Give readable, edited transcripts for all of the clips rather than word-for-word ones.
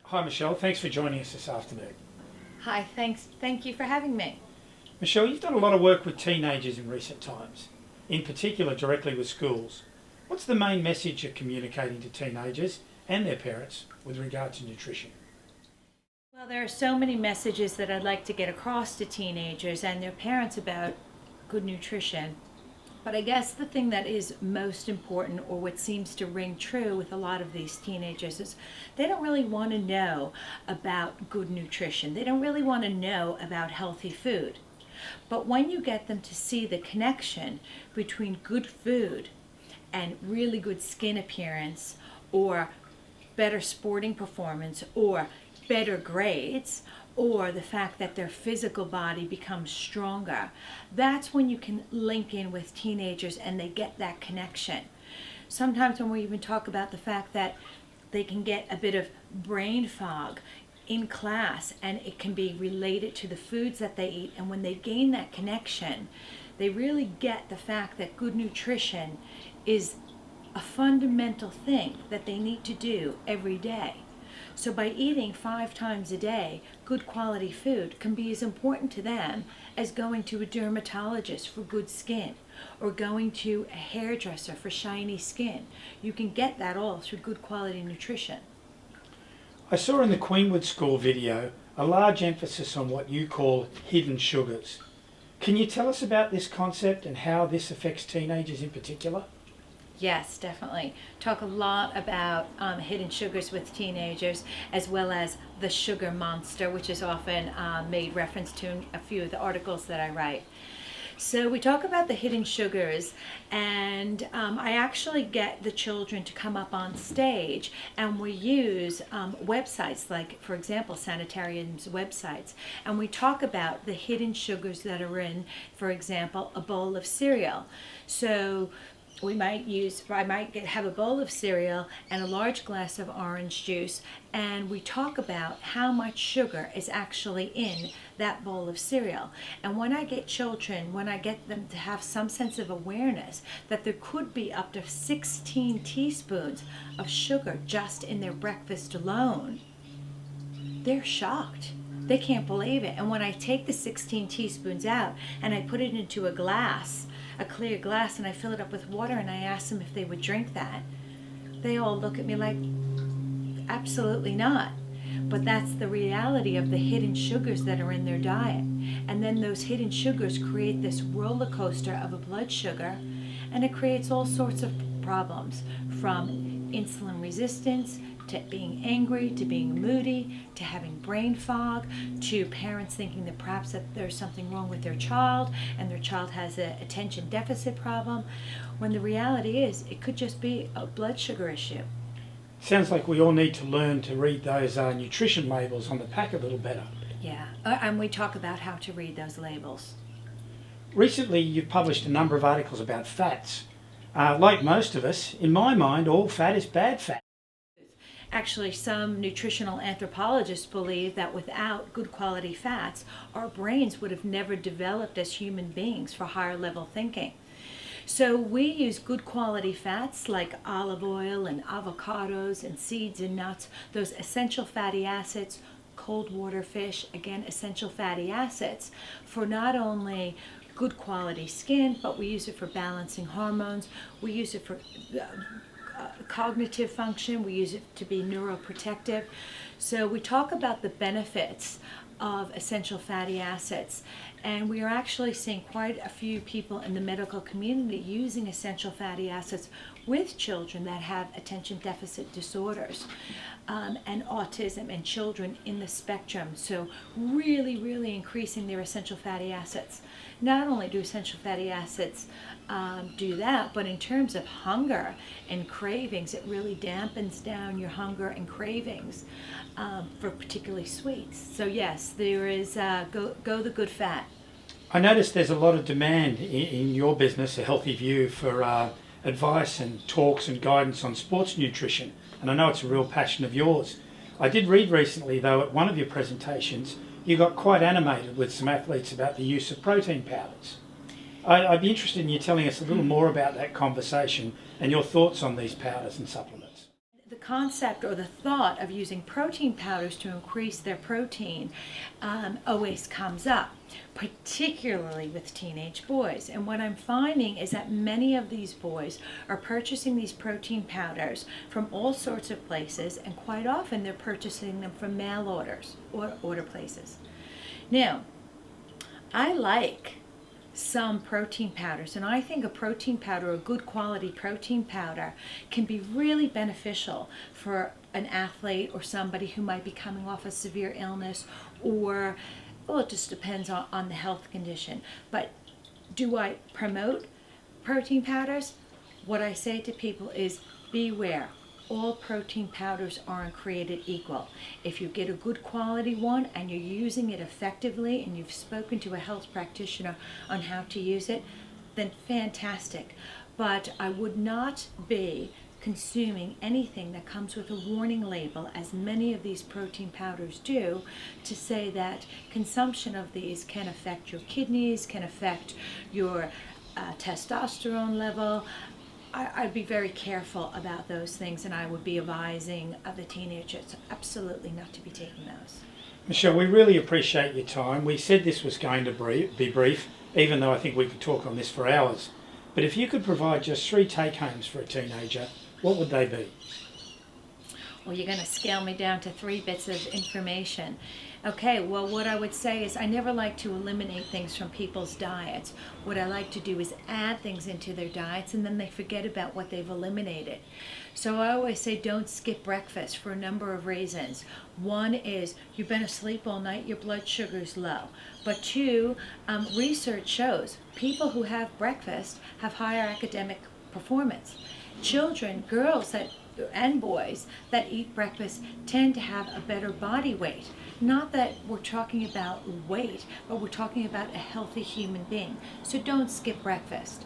Hi Michelle, thanks for joining us this afternoon. Hi, thanks. Thank you for having me. Michelle, you've done a lot of work with teenagers in recent times, in particular directly with schools. What's the main message you're communicating to teenagers and their parents with regard to nutrition? Well, there are so many messages that I'd like to get across to teenagers and their parents about good nutrition. But I guess the thing that is most important, or what seems to ring true with a lot of these teenagers, is they don't really want to know about good nutrition. They don't really want to know about healthy food. But when you get them to see the connection between good food and really good skin appearance, or better sporting performance, or better grades, or the fact that their physical body becomes stronger, that's when you can link in with teenagers and they get that connection. Sometimes when we even talk about the fact that they can get a bit of brain fog in class, and it can be related to the foods that they eat, and when they gain that connection, they really get the fact that good nutrition is a fundamental thing that they need to do every day. So by eating 5 times a day, good quality food can be as important to them as going to a dermatologist for good skin, or going to a hairdresser for shiny skin. You can get that all through good quality nutrition. I saw in the Queenwood School video a large emphasis on what you call hidden sugars. Can you tell us about this concept and how this affects teenagers in particular? Yes, definitely. Talk a lot about hidden sugars with teenagers, as well as the sugar monster, which is often made reference to in a few of the articles that I write. So we talk about the hidden sugars, and I actually get the children to come up on stage, and we use websites like, for example, sanitarians' websites, and we talk about the hidden sugars that are in, for example, a bowl of cereal. So I might have a bowl of cereal and a large glass of orange juice, and we talk about how much sugar is actually in that bowl of cereal. And when I get them to have some sense of awareness that there could be up to 16 teaspoons of sugar just in their breakfast alone, they're shocked. They can't believe it. And when I take the 16 teaspoons out and I put it into a clear glass, and I fill it up with water, and I ask them if they would drink that, they all look at me like, absolutely not. But that's the reality of the hidden sugars that are in their diet. And then those hidden sugars create this roller coaster of a blood sugar, and it creates all sorts of problems, from insulin resistance to being angry, to being moody, to having brain fog, to parents thinking that perhaps that there's something wrong with their child and their child has an attention deficit problem, when the reality is it could just be a blood sugar issue. Sounds like we all need to learn to read those nutrition labels on the pack a little better. Yeah, and we talk about how to read those labels. Recently you've published a number of articles about fats. Like most of us, in my mind, all fat is bad fat. Actually, some nutritional anthropologists believe that without good quality fats, our brains would have never developed as human beings for higher level thinking. So we use good quality fats like olive oil and avocados and seeds and nuts, those essential fatty acids, cold water fish, again, essential fatty acids, for not only good quality skin, but we use it for balancing hormones, we use it for cognitive function, we use it to be neuroprotective. So we talk about the benefits of essential fatty acids, and we are actually seeing quite a few people in the medical community using essential fatty acids with children that have attention deficit disorders and autism, and children in the spectrum. So really increasing their essential fatty acids. Not only do essential fatty acids do that, but in terms of hunger and cravings, it really dampens down your hunger and cravings for particularly sweets. So yes, there is go the good fat. I noticed there's a lot of demand in your business, A Healthy View, for advice and talks and guidance on sports nutrition, and I know it's a real passion of yours. I did read recently, though, at one of your presentations, you got quite animated with some athletes about the use of protein powders. I'd be interested in you telling us a little more about that conversation and your thoughts on these powders and supplements. The concept or the thought of using protein powders to increase their protein always comes up, particularly with teenage boys. And what I'm finding is that many of these boys are purchasing these protein powders from all sorts of places, and quite often they're purchasing them from mail orders or order places. Now, I like some protein powders, and I think a protein powder, a good quality protein powder, can be really beneficial for an athlete or somebody who might be coming off a severe illness, or, well, it just depends on the health condition. But do I promote protein powders? What I say to people is beware. All protein powders aren't created equal. If you get a good quality one and you're using it effectively and you've spoken to a health practitioner on how to use it, then fantastic. But I would not be consuming anything that comes with a warning label, as many of these protein powders do, to say that consumption of these can affect your kidneys, can affect your testosterone level. I'd be very careful about those things, and I would be advising the teenagers absolutely not to be taking those. Michele, we really appreciate your time. We said this was going to be brief, even though I think we could talk on this for hours. But if you could provide just 3 take-homes for a teenager, what would they be? Well, you're going to scale me down to 3 bits of information. Okay, well, what I would say is I never like to eliminate things from people's diets. What I like to do is add things into their diets, and then they forget about what they've eliminated. So I always say don't skip breakfast for a number of reasons. One is you've been asleep all night, your blood sugar's low. But 2, research shows people who have breakfast have higher academic performance. Children, girls and boys that eat breakfast tend to have a better body weight. Not that we're talking about weight, but we're talking about a healthy human being. So don't skip breakfast.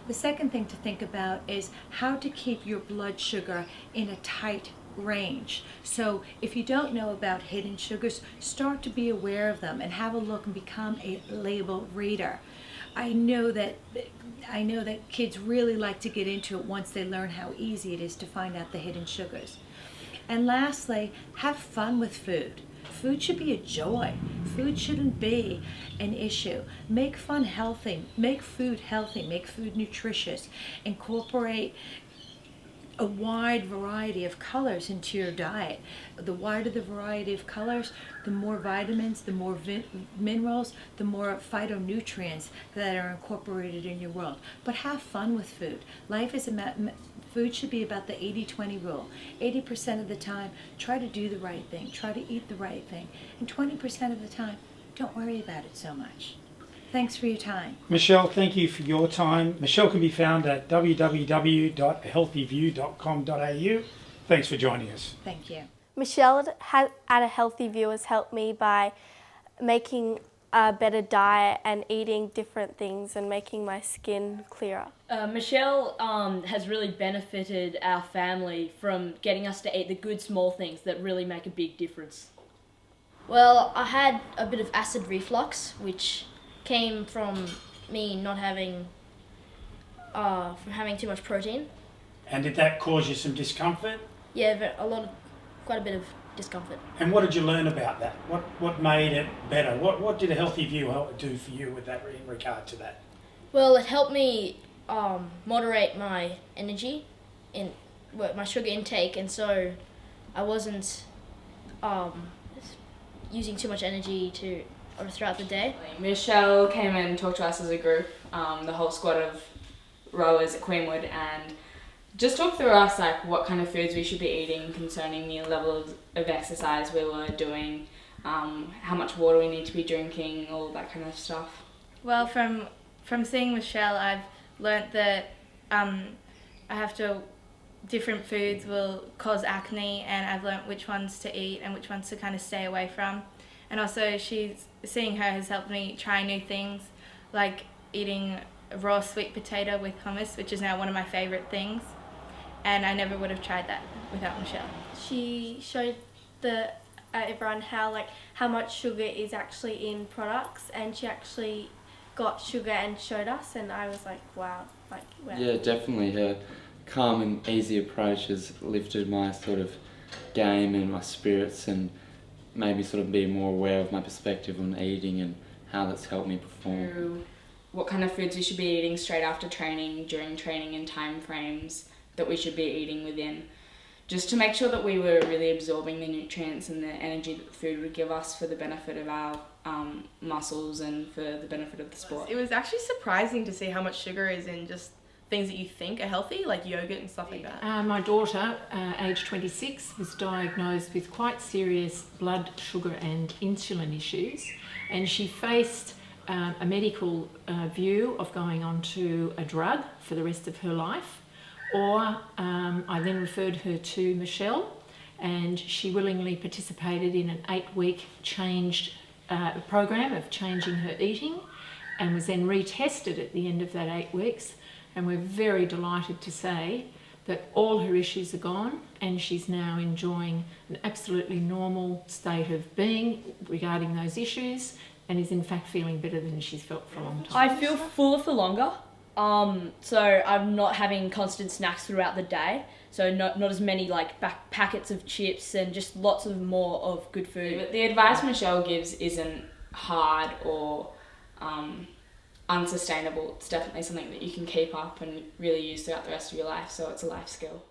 The second thing to think about is how to keep your blood sugar in a tight range. So if you don't know about hidden sugars, start to be aware of them and have a look and become a label reader. I know that kids really like to get into it once they learn how easy it is to find out the hidden sugars. And lastly, have fun with food. Food should be a joy. Food shouldn't be an issue. Make fun healthy. Make food healthy. Make food nutritious. Incorporate a wide variety of colors into your diet. The wider the variety of colors, the more vitamins, the more minerals, the more phytonutrients that are incorporated in your world. But have fun with food. Life is food should be about the 80-20 rule. 80% of the time, try to do the right thing, try to eat the right thing, and 20% of the time, don't worry about it so much. Thanks for your time. Michele, thank you for your time. Michele can be found at www.healthyview.com.au. Thanks for joining us. Thank you. Michele at A Healthy View has helped me by making a better diet and eating different things and making my skin clearer. Michele has really benefited our family from getting us to eat the good small things that really make a big difference. Well, I had a bit of acid reflux, which came from me not having, from having too much protein. And did that cause you some discomfort? Yeah, quite a bit of discomfort. And what did you learn about that? What made it better? What did A Healthy View do for you with that in regard to that? Well, it helped me moderate my energy in my sugar intake, and so I wasn't using too much energy throughout the day. Michele came and talked to us as a group, the whole squad of rowers at Queenwood, and just talked through us like what kind of foods we should be eating concerning the level of exercise we were doing, how much water we need to be drinking, all that kind of stuff. Well, from seeing Michele, I've learnt that different foods will cause acne, and I've learnt which ones to eat and which ones to kind of stay away from. And also seeing her has helped me try new things, like eating raw sweet potato with hummus, which is now one of my favourite things. And I never would have tried that without Michele. She showed everyone how much sugar is actually in products, and she actually got sugar and showed us, and I was like, wow. Yeah, definitely. calm and easy approach has lifted my sort of game and my spirits, and made me sort of be more aware of my perspective on eating and how that's helped me perform. What kind of foods we should be eating straight after training, during training, and time frames that we should be eating within, just to make sure that we were really absorbing the nutrients and the energy that the food would give us for the benefit of our muscles and for the benefit of the sport. It was actually surprising to see how much sugar is in just things that you think are healthy, like yogurt and stuff like that. My daughter, aged 26, was diagnosed with quite serious blood sugar and insulin issues, and she faced a medical view of going on to a drug for the rest of her life, or I then referred her to Michele, and she willingly participated in an 8-week changed program of changing her eating, and was then retested at the end of that 8 weeks. And we're very delighted to say that all her issues are gone, and she's now enjoying an absolutely normal state of being regarding those issues, and is in fact feeling better than she's felt for a long time. I feel fuller for longer. So I'm not having constant snacks throughout the day. So not as many like packets of chips, and just lots of more of good food. But the advice Michele gives isn't hard or unsustainable. It's definitely something that you can keep up and really use throughout the rest of your life, so it's a life skill.